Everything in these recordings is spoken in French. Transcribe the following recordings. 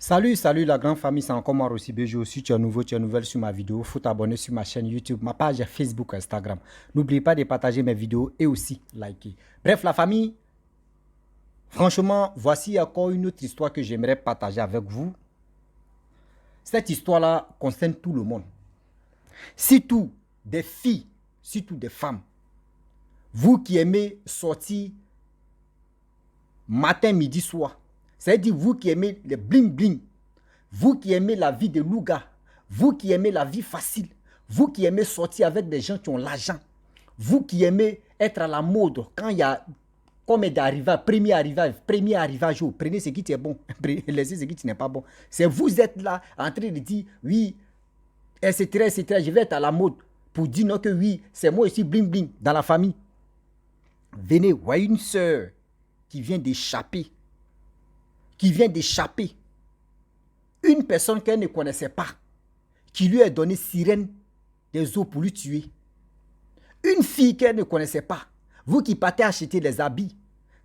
Salut, salut la grande famille, c'est encore moi aussi BG aussi, tu es nouveau, tu es nouvelle sur ma vidéo, faut t'abonner sur ma chaîne YouTube, ma page Facebook, Instagram. N'oubliez pas de partager mes vidéos et aussi liker. Bref la famille, franchement, voici encore une autre histoire que j'aimerais partager avec vous. Cette histoire-là concerne tout le monde. Surtout des filles, surtout des femmes. Vous qui aimez sortir matin, midi, soir. C'est-à-dire vous qui aimez les bling-bling. Vous qui aimez la vie de louga. Vous qui aimez la vie facile. Vous qui aimez sortir avec des gens qui ont l'argent. Vous qui aimez être à la mode. Quand il y a comme d'arrivage, premier arrivage, prenez ce qui est bon. Laissez ce qui n'est pas bon. C'est vous êtes là en train de dire oui, etc., etc. Je vais être à la mode pour dire non que oui, c'est moi aussi bling-bling dans la famille. Venez, voyez une soeur qui vient d'échapper. Une personne qu'elle ne connaissait pas, qui lui a donné sirène des eaux pour lui tuer. Une fille qu'elle ne connaissait pas, vous qui partez acheter les habits,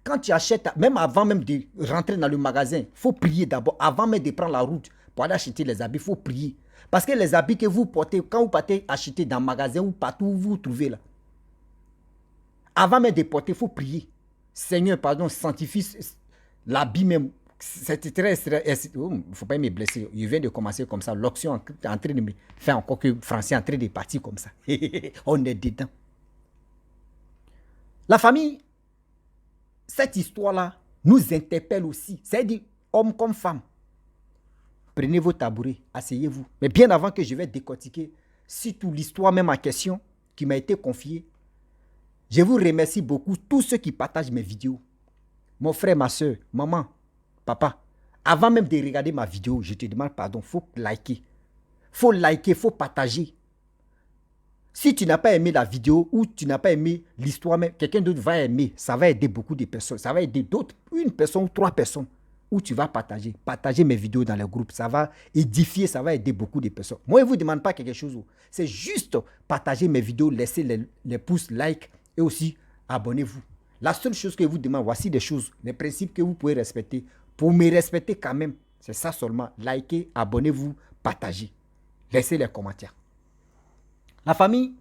quand tu achètes, même avant même de rentrer dans le magasin, il faut prier d'abord, avant même de prendre la route pour aller acheter les habits, il faut prier. Parce que les habits que vous portez, quand vous partez acheter dans le magasin ou partout où vous vous trouvez là, avant même de porter, il faut prier. Seigneur, pardon, sanctifie l'habit même. C'est très, il ne faut pas me blesser. Il vient de commencer comme ça. L'option est en train de me faire encore que Français est en train de partir comme ça. On est dedans. La famille, cette histoire-là nous interpelle aussi. C'est-à-dire, homme comme femme. Prenez vos tabourets, asseyez-vous. Mais bien avant que je vais décortiquer surtout l'histoire même en question qui m'a été confiée, je vous remercie beaucoup tous ceux qui partagent mes vidéos. Mon frère, ma soeur, maman, papa, avant même de regarder ma vidéo, je te demande pardon, il faut liker. Il faut partager. Si tu n'as pas aimé la vidéo ou tu n'as pas aimé l'histoire, quelqu'un d'autre va aimer. Ça va aider beaucoup de personnes. Ça va aider d'autres, une personne ou trois personnes où tu vas partager. Partager mes vidéos dans les groupes. Ça va édifier, ça va aider beaucoup de personnes. Moi, je ne vous demande pas quelque chose. C'est juste partager mes vidéos, laisser les pouces, like et aussi abonnez-vous. La seule chose que je vous demande, voici des choses, les principes que vous pouvez respecter. Pour me respecter quand même, c'est ça seulement. Likez, abonnez-vous, partagez. Laissez les commentaires. La famille,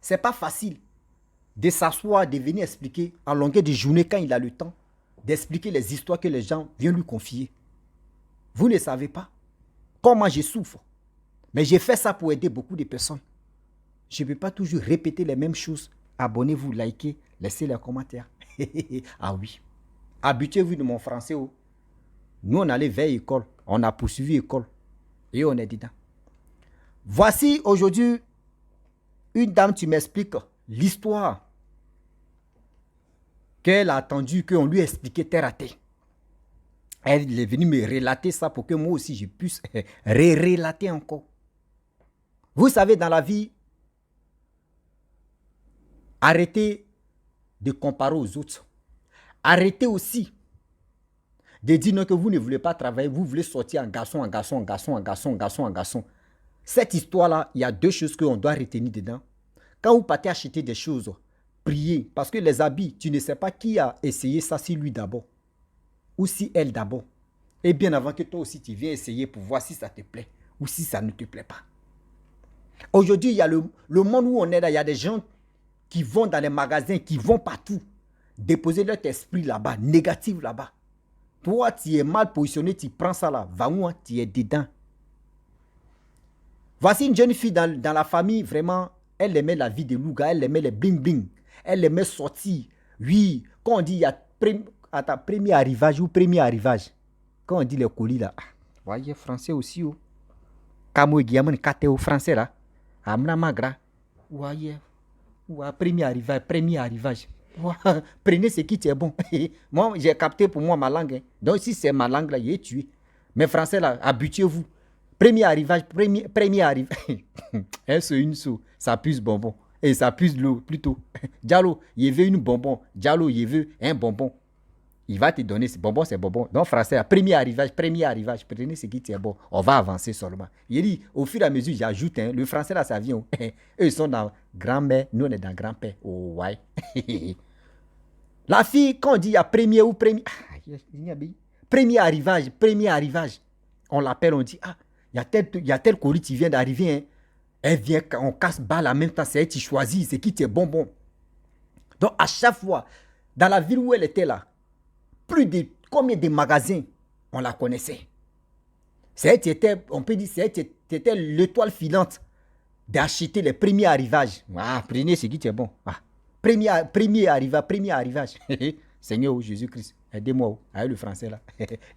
ce n'est pas facile de s'asseoir, de venir expliquer en longueur de journée quand il a le temps, d'expliquer les histoires que les gens viennent lui confier. Vous ne savez pas comment je souffre. Mais j'ai fait ça pour aider beaucoup de personnes. Je ne peux pas toujours répéter les mêmes choses. Abonnez-vous, likez, laissez les commentaires. Ah oui. Habituez-vous de mon français. Nous, on allait vers l'école. On a poursuivi l'école. Et on est dedans. Voici aujourd'hui une dame, tu m'expliques l'histoire qu'elle a attendu qu'on lui expliquait terre à terre. Elle est venue me relater ça pour que moi aussi je puisse relater encore. Vous savez, dans la vie, arrêtez de comparer aux autres. Arrêtez aussi de dire non que vous ne voulez pas travailler, vous voulez sortir en garçon, en garçon, en garçon, en garçon, en garçon, en garçon. Cette histoire-là, il y a deux choses qu'on doit retenir dedans. Quand vous partez acheter des choses, priez. Parce que les habits, tu ne sais pas qui a essayé ça, si lui d'abord. Ou si elle d'abord. Et bien avant que toi aussi tu viens essayer pour voir si ça te plaît. Ou si ça ne te plaît pas. Aujourd'hui, il y a le monde où on est là. Il y a des gens qui vont dans les magasins, qui vont partout. Déposer leur esprit là-bas, négatif là-bas. Toi, tu es mal positionné, tu prends ça là. Va où, tu es dedans. Voici une jeune fille dans la famille, vraiment, elle aimait la vie de louga, elle aimait les bling-bling, elle aimait sortir. Oui, quand on dit il y a premier arrivage ou premier arrivage, quand on dit les colis là, voyez, français aussi, Kamo Guillaume, Kate au français là, Amna Magra, voyez, premier arrivage. Prenez ce qui est bon. Moi, j'ai capté pour moi ma langue. Donc, si c'est ma langue là, il est tué. Mais français là, habituez-vous. Premier arrivage, premier arrivage. C'est une sou, ça pue bonbon. Et ça pue l'eau plutôt. Diallo, il veut une bonbon. Diallo, il veut un bonbon. Il va te donner ce bonbon, c'est bonbon. Donc, français, premier arrivage. Prenez ce qui est bon. On va avancer seulement. Il dit, au fur et à mesure, j'ajoute, le français là, ça vient. Eux, ils sont dans grand-mère, nous, on est dans grand-père. Oh, ouais. La fille, quand on dit il y a premier ou premier. Premier arrivage. On l'appelle, on dit, ah, il y a tel colis qui vient d'arriver. Hein. Elle vient, on casse balle en même temps. C'est elle qui choisit, c'est qui est bonbon. Donc, à chaque fois, dans la ville où elle était là, plus de combien de magasins on la connaissait. C'est elle qui était, on peut dire, c'est elle qui était l'étoile filante d'acheter les premiers arrivages. Ah, prenez ce qui est bon. Ah, premier arrivage. Seigneur Jésus-Christ, aidez-moi avec le français là.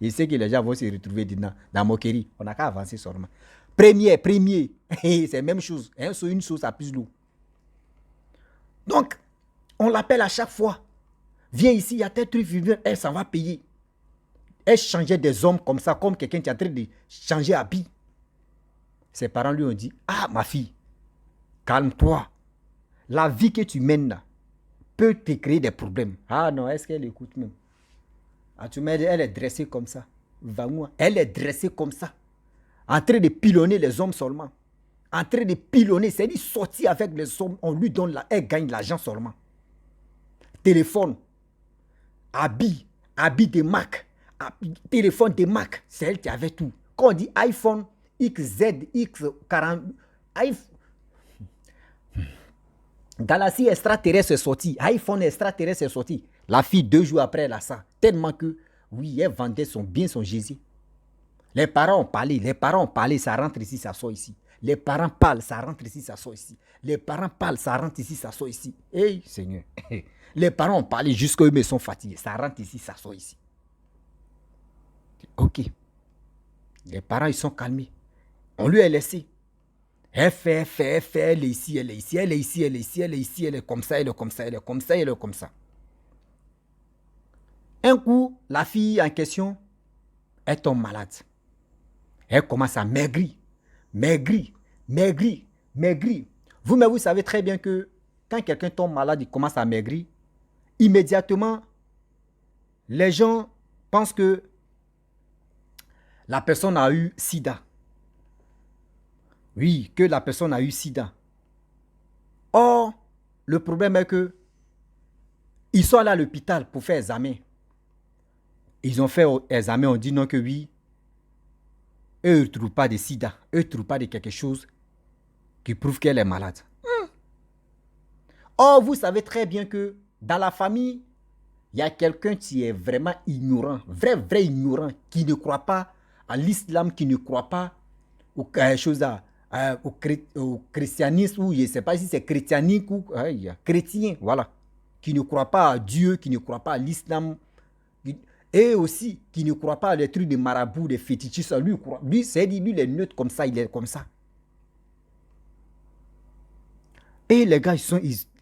Il sait que les gens vont se retrouver dedans, dans moquerie. On n'a qu'à avancer seulement. Premier. C'est la même chose. Une sauce à plus lourd. Donc, on l'appelle à chaque fois. Viens ici, il y a tel truc, elle s'en va payer. Elle changeait des hommes comme ça, comme quelqu'un qui est en train de changer habit. Ses parents lui ont dit, ah ma fille, calme-toi. La vie que tu mènes là peut te créer des problèmes. Ah non, est-ce qu'elle écoute même? Ah, tu m'as dit, elle est dressée comme ça. Va-moi. Elle est dressée comme ça. En train de pilonner les hommes seulement. En train de pilonner, c'est-à-dire sortir avec les hommes, on lui donne elle gagne l'argent seulement. Téléphone, habit de marque, téléphone de marque, c'est elle qui avait tout. Quand on dit iPhone XZ, X40, Galaxy extraterrestre est sorti, iPhone extraterrestre est sorti. La fille, 2 jours après, elle a ça. Tellement que, oui, elle vendait son Jésus. Les parents ont parlé, ça rentre ici, ça sort ici. Les parents parlent, ça rentre ici, ça sort ici. Les parents parlent, ça rentre ici, ça sort ici. Hey, Seigneur. Les parents ont parlé jusqu'à eux, mais sont fatigués. Ça rentre ici, ça sort ici. Ok. Les parents, ils sont calmés. On lui a laissé. Elle fait, elle est ici, elle est ici, elle est ici, elle est ici, elle est ici, elle est comme ça, elle est comme ça, elle est comme ça, elle est comme ça. Un coup, la fille en question, elle tombe malade. Elle commence à maigrir. Vous savez très bien que quand quelqu'un tombe malade, il commence à maigrir, immédiatement, les gens pensent que la personne a eu sida. Oui, que la personne a eu sida. Or, le problème est que ils sont allés à l'hôpital pour faire examen. Ils ont fait examen, on dit non que oui. Eux, ils ne trouvent pas de sida. Eux, ils ne trouvent pas de quelque chose qui prouve qu'elle est malade. Or, vous savez très bien que dans la famille, il y a quelqu'un qui est vraiment ignorant, vrai ignorant, qui ne croit pas à l'islam, qui ne croit pas aux choses au christianisme, ou je ne sais pas si c'est chrétianique ou chrétien, voilà, qui ne croit pas à Dieu, qui ne croit pas à l'islam, et aussi qui ne croit pas à les trucs de marabout, des fétichistes. Lui, c'est dit, lui, il est neutre comme ça, il est comme ça. Et les gars,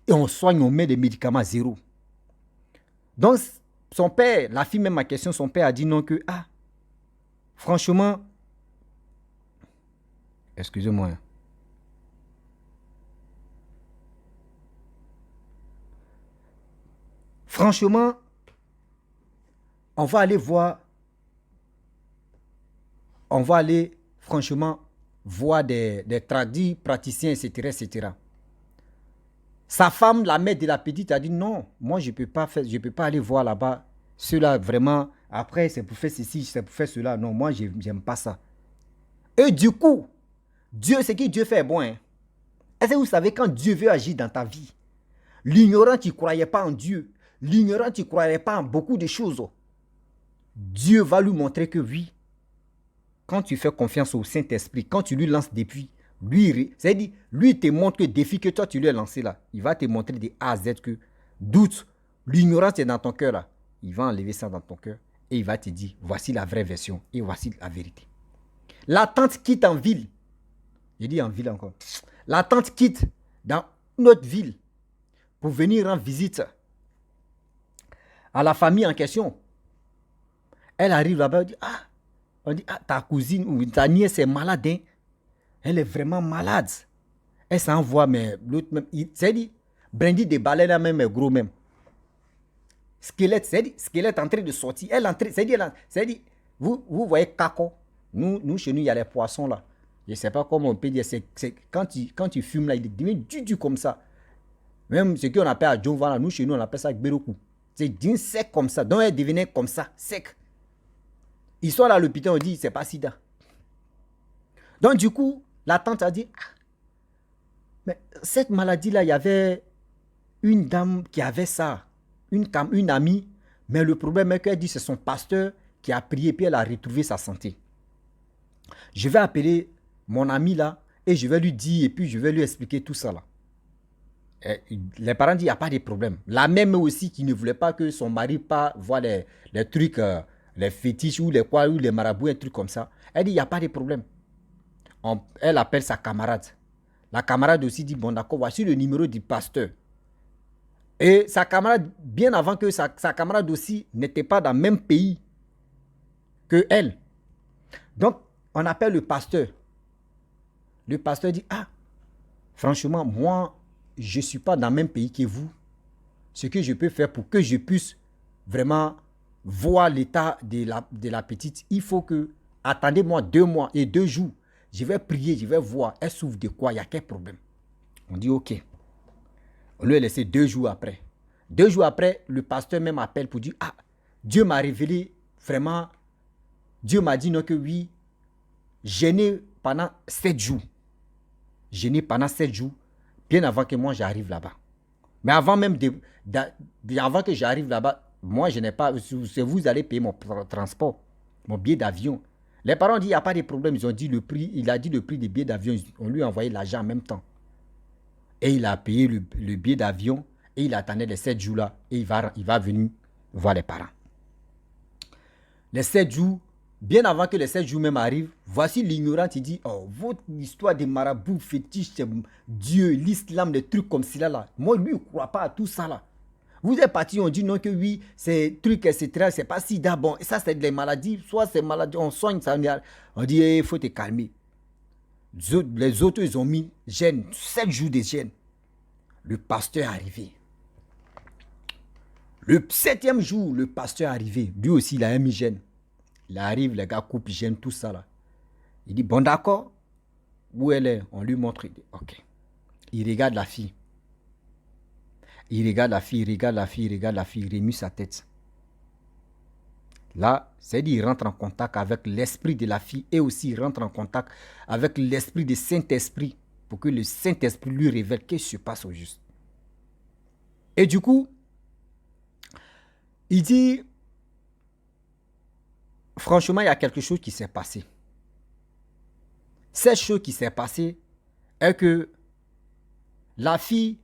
on soigne, on met des médicaments à zéro. Donc, son père, la fille même ma question, son père a dit non que, franchement, excusez-moi. Franchement, on va aller franchement voir des tradis praticiens, etc. Sa femme, la mère de la petite, a dit non, moi je peux pas aller voir là-bas. Cela vraiment, après c'est pour faire ceci, c'est pour faire cela. Non, moi j'aime pas ça. Et du coup, ce que Dieu fait bon. Hein? Est-ce que vous savez quand Dieu veut agir dans ta vie, l'ignorant qui ne croyait pas en Dieu, l'ignorant qui ne croyait pas en beaucoup de choses, Dieu va lui montrer que oui, quand tu fais confiance au Saint-Esprit, quand tu lui lances des puits, c'est-à-dire, lui te montre que le défi que toi tu lui as lancé là, il va te montrer de A à Z que doute, l'ignorance est dans ton cœur là. Il va enlever ça dans ton cœur et il va te dire, voici la vraie version et voici la vérité. La tante quitte en ville. Je dis en ville encore. La tante quitte dans notre ville pour venir rendre visite à la famille en question. Elle arrive là-bas, on dit, ta cousine ou ta nièce est malade, hein? Elle est vraiment malade. Elle s'envoie, mais l'autre même, c'est-à-dire, Brandy de balai là même est gros même. Squelette, c'est-à-dire, squelette en train de sortir. Elle entre, c'est-à-dire, vous voyez Kako. Nous, chez nous, il y a les poissons là. Je ne sais pas comment on peut dire. C'est quand tu fumes là, il devient du comme ça. Même ce qu'on appelle à John Van, nous, chez nous, on appelle ça Beroku. C'est d'une sec comme ça. Donc, elle devenait comme ça, sec. Ils sont là à l'hôpital, on dit, c'est pas sida. Donc du coup, la tante a dit, ah, mais cette maladie-là, il y avait une dame qui avait ça, une amie, mais le problème est qu'elle dit que c'est son pasteur qui a prié puis elle a retrouvé sa santé. Je vais appeler mon ami là et je vais lui dire et puis je vais lui expliquer tout ça là. Et les parents disent il n'y a pas de problème. La même aussi qui ne voulait pas que son mari pas voit les trucs, les fétiches ou les quoi, ou les marabouts, un truc comme ça. Elle dit il n'y a pas de problème. Elle appelle sa camarade. La camarade aussi dit bon d'accord, voici le numéro du pasteur. Et sa camarade, bien avant que sa camarade aussi n'était pas dans le même pays que elle. Donc, on appelle le pasteur. Le pasteur dit, ah, franchement, moi, je ne suis pas dans le même pays que vous. Ce que je peux faire pour que je puisse vraiment voir l'état de la petite, il faut que, attendez-moi 2 mois et 2 jours. Je vais prier, je vais voir, elle souffre de quoi, il y a quel problème. On dit, ok. On lui a laissé 2 jours après. 2 jours après, le pasteur même appelle pour dire, ah, Dieu m'a révélé vraiment, Dieu m'a dit non que oui, jeûner pendant 7 jours. Jeûner pendant 7 jours, bien avant que moi j'arrive là-bas. Mais avant même avant que j'arrive là-bas, moi je n'ai pas, vous allez payer mon transport, mon billet d'avion. Les parents ont dit, il n'y a pas de problème, ils ont dit le prix, il a dit le prix des billets d'avion, on lui a envoyé l'argent en même temps. Et il a payé le billet d'avion et il attendait les 7 jours-là et il va venir voir les parents. Les 7 jours, bien avant que les 7 jours même arrivent, voici l'ignorant qui dit, oh, votre histoire de marabout, fétiche, Dieu, l'islam, des trucs comme cela là. Moi, lui, il ne croit pas à tout ça là. Vous êtes partis, on dit non que oui, c'est trucs, etc. C'est pas si bon. Et ça, c'est des maladies. Soit c'est maladies, on soigne ça. On dit, il faut te calmer. Les autres, ils ont mis jeûne, 7 jours de jeûne. Le pasteur est arrivé. Le 7e jour, le pasteur est arrivé. Lui aussi, il a mis jeûne. Il arrive, les gars coupent, jeûne, tout ça là. Il dit, bon d'accord. Où elle est? On lui montre. Il dit, ok. Il regarde la fille. Il regarde la fille, il regarde la fille, il regarde la fille, il remue sa tête. Là, c'est-à-dire qu'il rentre en contact avec l'esprit de la fille et aussi il rentre en contact avec l'esprit du Saint-Esprit pour que le Saint-Esprit lui révèle ce qui se passe au juste. Et du coup, il dit, franchement, il y a quelque chose qui s'est passé. Cette chose qui s'est passée est que la fille,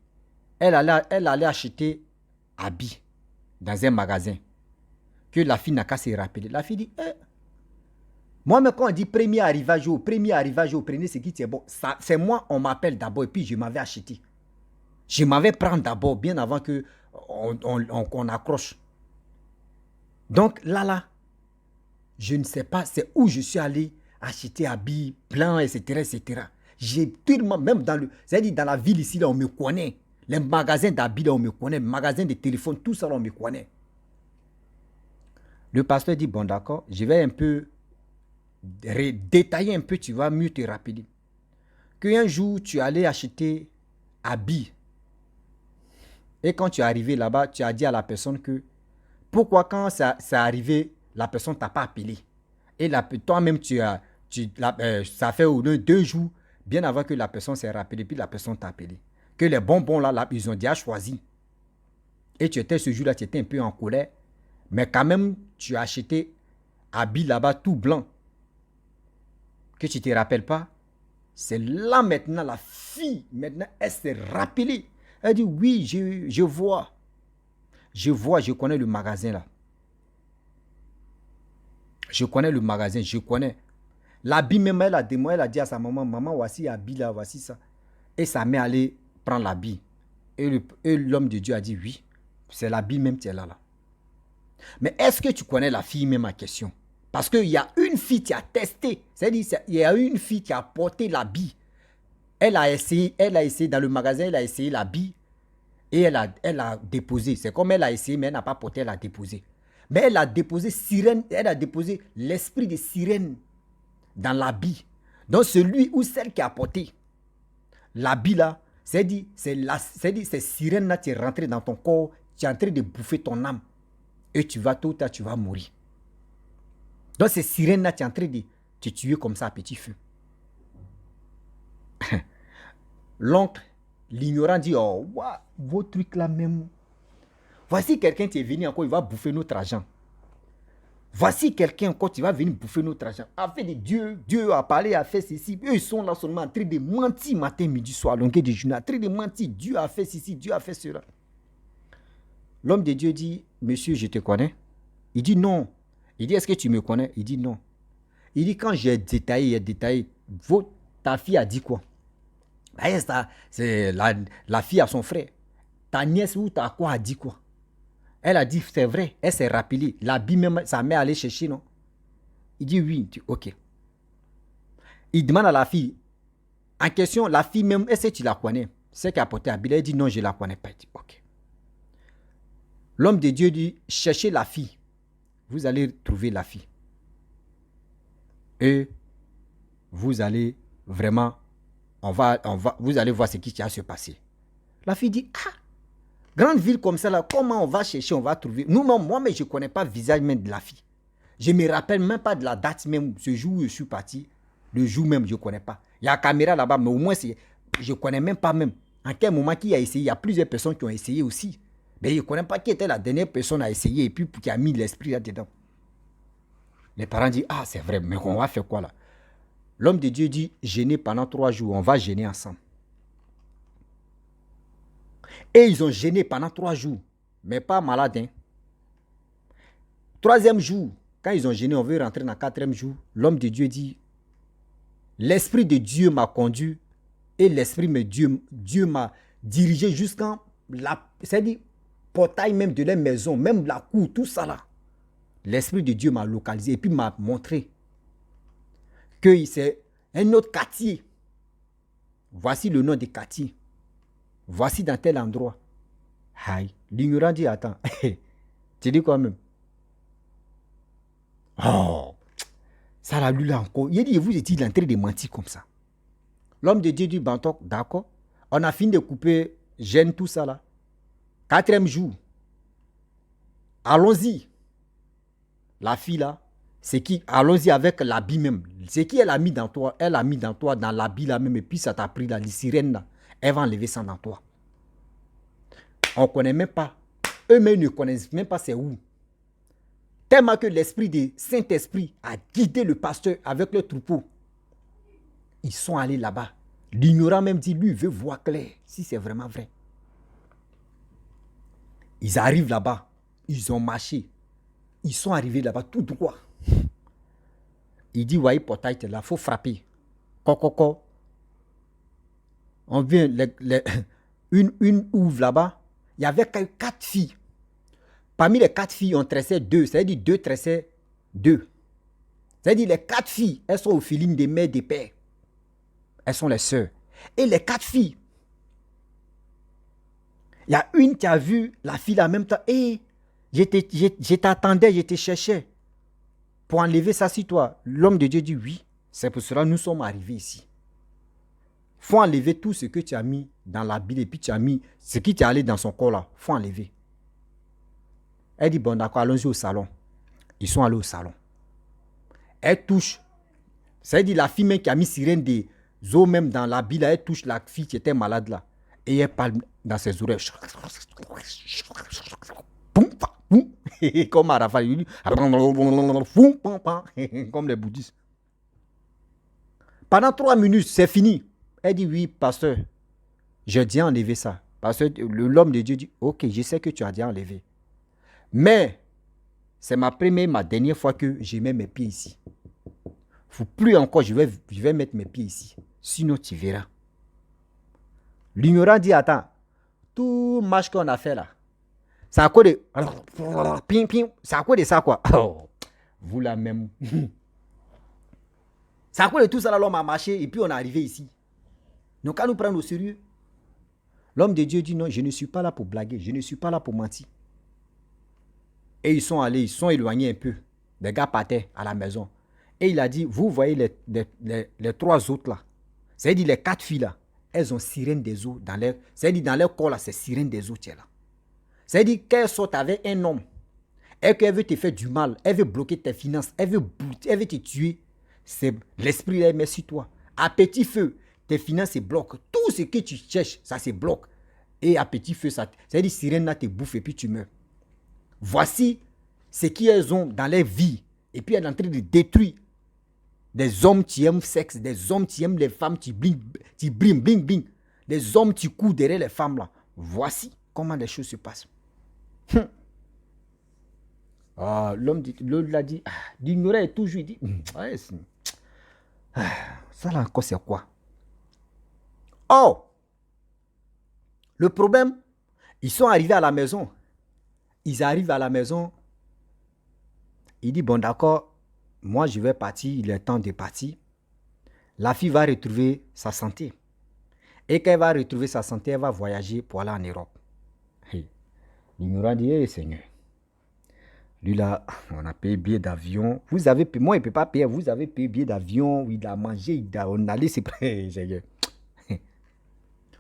elle allait acheter habits dans un magasin. Que la fille n'a qu'à se rappeler. La fille dit, moi, mais quand on dit premier arrivage, prenez ce qui est bon. C'est moi, on m'appelle d'abord et puis je m'avais acheté. Je m'avais pris d'abord, bien avant qu'on accroche. Donc là, je ne sais pas, c'est où je suis allé acheter habits blancs, etc., etc. J'ai tellement, même dans la ville ici, là, on me connaît. Les magasins d'habits, là, on me connaît. Les magasins de téléphone, tout ça, là, on me connaît. Le pasteur dit, bon d'accord, je vais un peu détailler un peu, tu vas mieux te rappeler. Qu'un jour, tu allais acheter habits. Et quand tu es arrivé là-bas, tu as dit à la personne que, pourquoi quand ça arrivé, la personne ne t'a pas appelé. Et toi-même, ça fait au moins 2 jours, bien avant que la personne s'est rappelée, puis la personne t'a appelé. Que les bonbons là, ils ont déjà choisi. Et tu étais ce jour-là, tu étais un peu en colère. Mais quand même, tu as acheté habit là-bas tout blanc. Que tu ne te rappelles pas. C'est là maintenant, la fille, maintenant, elle s'est rappelée. Elle dit, oui, je vois. Je connais le magasin là. Je connais le magasin, je connais. L'habit même, elle a dit à sa maman, maman, voici l'habit là, voici ça. Et sa mère allait prendre l'habit. Et l'homme de Dieu a dit, oui, c'est l'habit même qui est là. Mais est-ce que tu connais la fille même en question? Parce qu'il y a une fille qui a testé. C'est-à-dire, il y a une fille qui a porté l'habit. Elle a essayé dans le magasin, elle a essayé l'habit. Et elle a déposé. C'est comme elle a essayé, mais elle n'a pas porté, elle a déposé. Mais elle a déposé sirène, elle a déposé l'esprit de sirène dans l'habit. Donc celui ou celle qui a porté l'habit là, c'est-à-dire, ces sirènes là, tu es rentré dans ton corps, tu es en train de bouffer ton âme. Et tu vas tôt ou tard, tu vas mourir. Donc ces sirènes là, tu es en train de te tuer comme ça à petit feu. L'oncle, l'ignorant dit, oh, wow, vos trucs là même. Voici quelqu'un qui est venu encore, il va bouffer notre argent. Voici quelqu'un encore qui va venir bouffer notre argent. A fait de Dieu, Dieu a parlé, a fait ceci. Eux, ils sont là seulement en train de mentir matin, midi, soir, longueur de journée. En train de mentir, Dieu a fait ceci, Dieu a fait cela. L'homme de Dieu dit, monsieur, je te connais. Il dit non. Il dit, est-ce que tu me connais? Il dit non. Il dit, quand j'ai détaillé, ta fille a dit quoi? C'est la fille à son frère. Ta nièce ou ta quoi a dit quoi? Elle a dit, c'est vrai, elle s'est rappelée. L'habit même, sa mère allait chercher, non? Il dit oui, il dit ok. Il demande à la fille, en question, la fille même, est-ce que tu la connais? C'est qui a porté Abila, elle dit non, je ne la connais pas. Il dit ok. L'homme de Dieu dit, cherchez la fille. Vous allez trouver la fille. Et vous allez vraiment, vous allez voir ce qui va se passer. La fille dit, ah, grande ville comme ça, là, comment on va chercher, on va trouver. Moi, mais je ne connais pas le visage même de la fille. Je ne me rappelle même pas de la date même, ce jour où je suis parti. Le jour même, je ne connais pas. Il y a la caméra là-bas, mais au moins, je ne connais même pas même. En quel moment qui a essayé? Il y a plusieurs personnes qui ont essayé aussi. Mais je ne connais pas qui était la dernière personne à essayer et puis qui a mis l'esprit là-dedans. Les parents disent, ah, c'est vrai, mais on va faire quoi là? L'homme de Dieu dit, jeûner pendant 3 jours, on va jeûner ensemble. Et ils ont jeûné pendant 3 jours, mais pas malade. Hein? 3e jour, quand ils ont jeûné, on veut rentrer dans le 4e jour. L'homme de Dieu dit, l'Esprit de Dieu m'a conduit et l'Esprit de Dieu m'a dirigé jusqu'en c'est-à-dire portail même de la maison, même la cour, tout ça là. L'Esprit de Dieu m'a localisé et puis m'a montré que c'est un autre quartier. Voici le nom des quartiers. Voici dans tel endroit. Aïe. L'ignorant dit, attends, tu dis quoi même? Oh, ça l'a lu là encore. Il dit, vous étiez en train de mentir comme ça. L'homme de Dieu dit, Bantok, d'accord. On a fini de couper, gêne tout ça là. 4e jour. Allons-y. La fille là, c'est qui? Allons-y avec l'habit même. C'est qui elle a mis dans toi? Elle a mis dans toi, dans l'habit là même, et puis ça t'a pris là, les sirènes là. Elle va enlever ça dans toi. On ne connaît même pas. Eux-mêmes ne connaissent même pas c'est où. Tellement que l'esprit du Saint-Esprit a guidé le pasteur avec le troupeau. Ils sont allés là-bas. L'ignorant même dit, lui, veut voir clair si c'est vraiment vrai. Ils arrivent là-bas. Ils ont marché. Ils sont arrivés là-bas tout droit. Il dit, voyez, portail, là, il faut frapper. Coco. On vient, une ouvre là-bas. Il y avait 4 filles. Parmi les 4 filles, on tressait 2. C'est-à-dire 2 tressaient 2. C'est-à-dire les 4 filles, elles sont au feeling des mères, des pères. Elles sont les sœurs. Et les 4 filles, il y a une qui a vu la fille en même temps. Et je t'attendais, je te cherchais pour enlever ça sur toi. L'homme de Dieu dit oui. C'est pour cela que nous sommes arrivés ici. Il faut enlever tout ce que tu as mis dans la Bible et puis tu as mis ce qui t'est allé dans son corps là. Il faut enlever. Elle dit bon d'accord, allons-y au salon. Ils sont allés au salon. Elle touche. C'est-à-dire la fille même qui a mis sirène des eaux même dans la Bible, elle touche la fille qui était malade là. Et elle parle dans ses oreilles. Comme Arafat, comme les bouddhistes. Pendant 3 minutes, c'est fini. Elle dit oui, pasteur, j'ai déjà enlevé ça. Parce que l'homme de Dieu dit, ok, je sais que tu as déjà enlevé. Mais, c'est ma dernière fois que je mets mes pieds ici. Faut plus encore, je vais mettre mes pieds ici. Sinon, tu verras. L'ignorant dit, attends, tout marche qu'on a fait là, c'est à quoi de... C'est à quoi de ça quoi? Oh, vous là même. C'est à quoi de tout ça là, l'homme a marché et puis on est arrivé ici. Donc, quand nous prenons au sérieux, l'homme de Dieu dit non, je ne suis pas là pour blaguer, je ne suis pas là pour mentir. Et ils sont allés, ils sont éloignés un peu. Les gars partaient à la maison. Et il a dit, vous voyez les 3 autres là. C'est-à-dire les 4 filles là. Elles ont sirène des eaux dans leur... C'est-à-dire dans leur corps là, c'est sirène des eaux qui est là. C'est-à-dire qu'elles sortent avec un homme. Et qu'elle veut te faire du mal. Elle veut bloquer tes finances. Elle veut te tuer. C'est l'esprit elle met sur toi. À petit feu. tes finances se bloquent. Tout ce que tu cherches, ça se bloque. Et à petit feu, ça, c'est-à-dire sirène là te bouffe et puis tu meurs. Voici ce qu'elles ont dans leur vie. Et puis elle est en train de détruire des hommes qui aiment sexe, des hommes qui aiment les femmes qui bling, bling, bling. Des hommes qui courent derrière les femmes là. Voici comment les choses se passent. L'homme l'a dit, d'ignorer est toujours, il dit, ça là encore c'est quoi? Oh, le problème, ils sont arrivés à la maison. Ils arrivent à la maison. Il dit, bon d'accord, moi je vais partir, il est temps de partir. La fille va retrouver sa santé. Et quand elle va retrouver sa santé, elle va voyager pour aller en Europe. L'ignorant dit, hey, Seigneur, lui là, on a payé billet d'avion. Vous avez payé, moi il ne peut pas payer, vous avez payé billet d'avion, il a mangé, on allait, c'est prêt, Seigneur.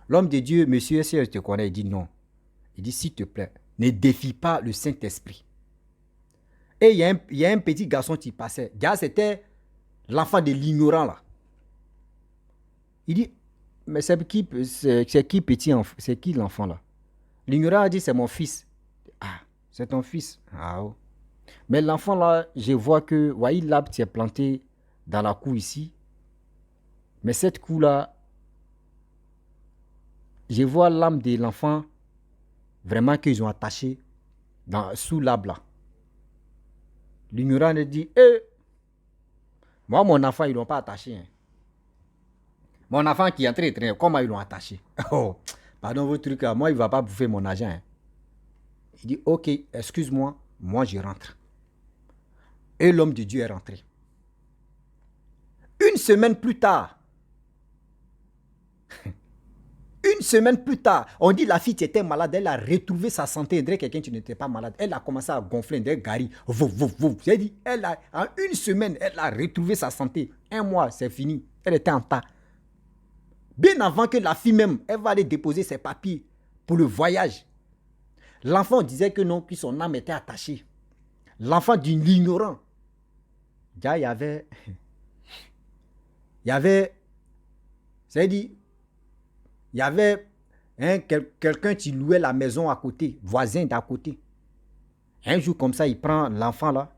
L'homme de Dieu, monsieur, si je te connais, il dit non. Il dit, s'il te plaît, ne défie pas le Saint-Esprit. Et il y a un petit garçon qui passait. C'était l'enfant de l'ignorant là. Il dit, mais c'est qui petit enfant? C'est qui l'enfant là? L'ignorant a dit, c'est mon fils. Ah, c'est ton fils. Ah oh. Mais l'enfant là, je vois que, voyez, l'arbre qui est planté dans la cour ici. Mais cette cour là, je vois l'âme de l'enfant, vraiment qu'ils ont attaché sous l'arbre là. L'ignorant dit, moi mon enfant, ils ne l'ont pas attaché. Hein. Mon enfant qui est en train de traîner, comment ils l'ont attaché? Oh, pardon votre truc, moi il ne va pas bouffer mon argent. Hein. Il dit, ok, excuse-moi, moi je rentre. Et l'homme de Dieu est rentré. Une semaine plus tard, on dit la fille qui était malade, elle a retrouvé sa santé. Elle dirait quelqu'un qui n'était pas malade. Elle a commencé à gonfler, elle gari. J'ai dit, en une semaine, elle a retrouvé sa santé. 1 mois, c'est fini. Elle était en tas. Bien avant que la fille même, elle va aller déposer ses papiers pour le voyage. L'enfant disait que non, que son âme était attachée. L'enfant d'une ignorant. Déjà, il y avait, c'est-à-dire, il y avait quelqu'un qui louait la maison à côté, voisin d'à côté. Un jour comme ça, il prend l'enfant là,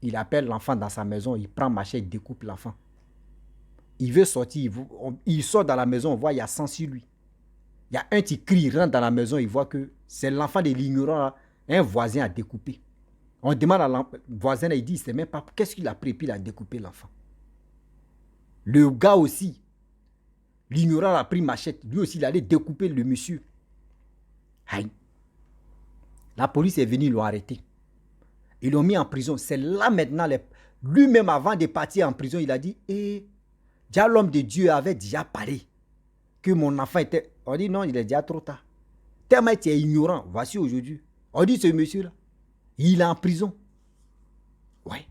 il appelle l'enfant dans sa maison, il prend machette, il découpe l'enfant. Il veut sortir, il sort dans la maison, on voit, il y a sang sur lui. Il y a un qui crie, il rentre dans la maison, il voit que c'est l'enfant de l'ignorant là, un voisin a découpé. On demande à le voisin, il dit, c'est même pas, qu'est-ce qu'il a pris, puis il a découpé l'enfant. Le gars aussi, l'ignorant a pris machette, lui aussi il allait découper le monsieur. Aïe. La police est venue, ils l'ont arrêté. Ils l'ont mis en prison. C'est là maintenant, lui-même avant de partir en prison, il a dit, déjà l'homme de Dieu avait déjà parlé que mon enfant était... On dit non, il est déjà trop tard. Tellement tu es ignorant, voici aujourd'hui. On dit ce monsieur-là, il est en prison. Ouais,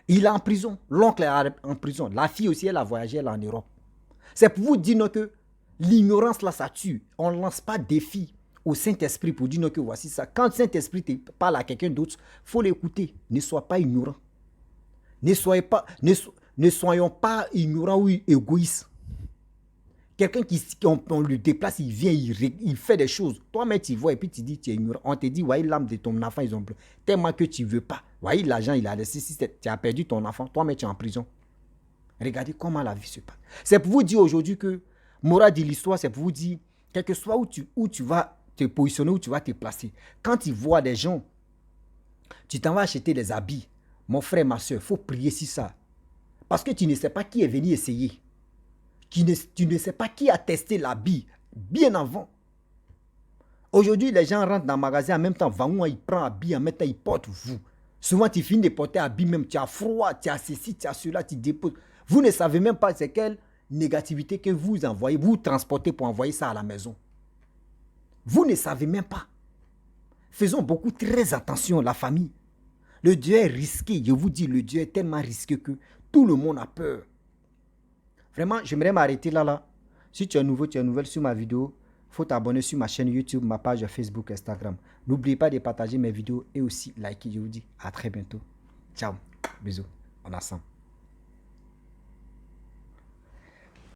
il est en prison. L'oncle est en prison. La fille aussi, elle a voyagé, elle est en Europe. C'est pour vous dire que l'ignorance là, ça tue. On ne lance pas défi au Saint-Esprit pour dire que voici ça. Quand le Saint-Esprit te parle à quelqu'un d'autre, il faut l'écouter. Ne sois pas ignorant. Ne soyons pas ignorants ou égoïstes. Quelqu'un on le déplace, il vient, il fait des choses. Toi-même, tu vois et puis tu dis tu es ignorant. On te dit, voyez l'âme de ton enfant, ils ont plein. Tellement que tu ne veux pas. Voyez l'argent, il a laissé. Si tu as perdu ton enfant, toi-même, tu es en prison. Regardez comment la vie se passe. C'est pour vous dire aujourd'hui que, morale de l'histoire, c'est pour vous dire, quel que soit où tu vas te positionner, où tu vas te placer. Quand tu vois des gens, tu t'en vas acheter des habits. Mon frère, ma soeur, il faut prier sur ça. Parce que tu ne sais pas qui est venu essayer. Tu ne sais pas qui a testé l'habit bien avant. Aujourd'hui, les gens rentrent dans le magasin en même temps. Vangoua, il prend l'habit en même temps, il porte vous. Souvent, tu finis de porter l'habit même. Tu as froid, tu as ceci, tu as cela, tu déposes. Vous ne savez même pas c'est quelle négativité que vous envoyez, vous transportez pour envoyer ça à la maison. Vous ne savez même pas. Faisons beaucoup très attention, la famille. Le Dieu est risqué. Je vous dis, le Dieu est tellement risqué que tout le monde a peur. Vraiment, j'aimerais m'arrêter là. Si tu es nouveau, tu es nouvelle sur ma vidéo, il faut t'abonner sur ma chaîne YouTube, ma page Facebook, Instagram. N'oubliez pas de partager mes vidéos et aussi liker. Je vous dis à très bientôt. Ciao. Bisous. On est ensemble.